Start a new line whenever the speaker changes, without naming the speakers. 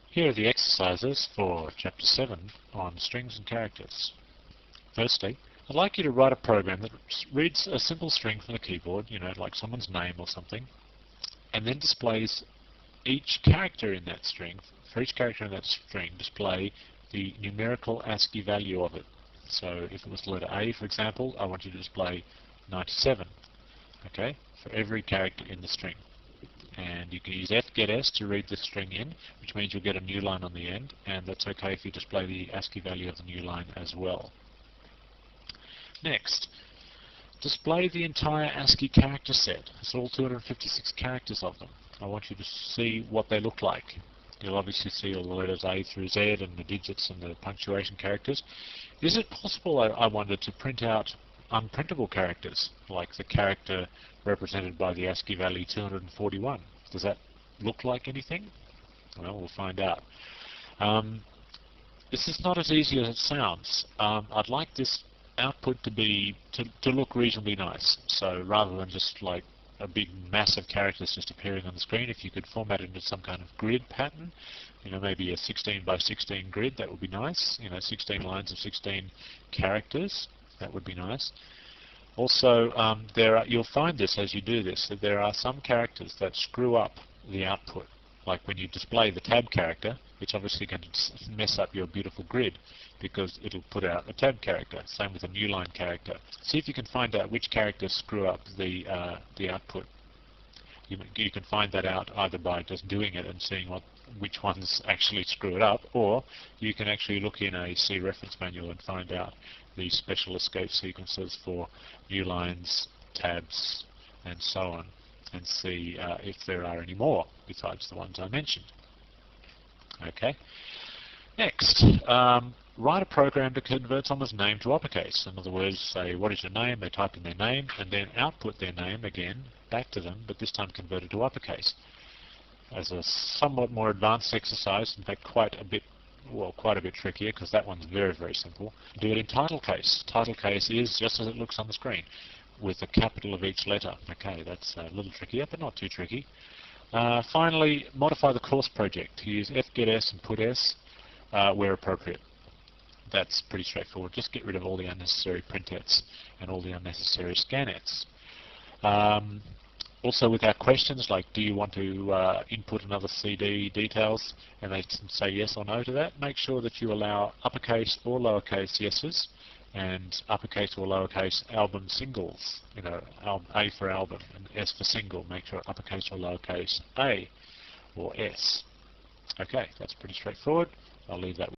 Here are the exercises for Chapter 7 on strings and characters. Firstly, I'd like you to write a program that reads a simple string from the keyboard, like someone's name or something, and then displays each character in that string. For each character in that string, display the numerical ASCII value of it. So if it was the letter A, for example, I want you to display 97, okay, for every character in the string. And you can use fgetS to read the string in, which means you'll get a new line on the end, and that's okay if you display the ASCII value of the new line as well. Next, display the entire ASCII character set. It's all 256 characters of them. I want you to see what they look like. You'll obviously see all the letters A through Z and the digits and the punctuation characters. Is it possible, I wonder, to print out unprintable characters, like the character represented by the ASCII value 241? Does that look like anything? Well, we'll find out. This is not as easy as it sounds. I'd like this output to look reasonably nice. So rather than just like a big mass of characters just appearing on the screen, if you could format it into some kind of grid pattern, maybe a 16 by 16 grid, that would be nice. 16 lines of 16 characters. That would be nice. Also, you'll find this as you do this, that there are some characters that screw up the output. Like when you display the tab character, it's obviously going to mess up your beautiful grid because it'll put out a tab character. Same with a new line character. See if you can find out which characters screw up the output. You can find that out either by just doing it and seeing which ones actually screw it up, or you can actually look in a C reference manual and find out the special escape sequences for new lines, tabs, and so on, and see if there are any more besides the ones I mentioned. Okay. Next, write a program to convert someone's name to uppercase. In other words, say, what is your name? They type in their name, and then output their name again back to them, but this time converted to uppercase. As a somewhat more advanced exercise, in fact quite a bit trickier, because that one's very, very simple. Do it in title case. Title case is just as it looks on the screen, with a capital of each letter. Okay, that's a little trickier, but not too tricky. Finally, modify the course project. Use fgetS and putS where appropriate. That's pretty straightforward. Just get rid of all the unnecessary printets and all the unnecessary scanets. Also with our questions, like do you want to input another CD details, and they can say yes or no to that, make sure that you allow uppercase or lowercase yeses, and uppercase or lowercase album singles, A for album and S for single. Make sure uppercase or lowercase A or S. Okay, that's pretty straightforward. I'll leave that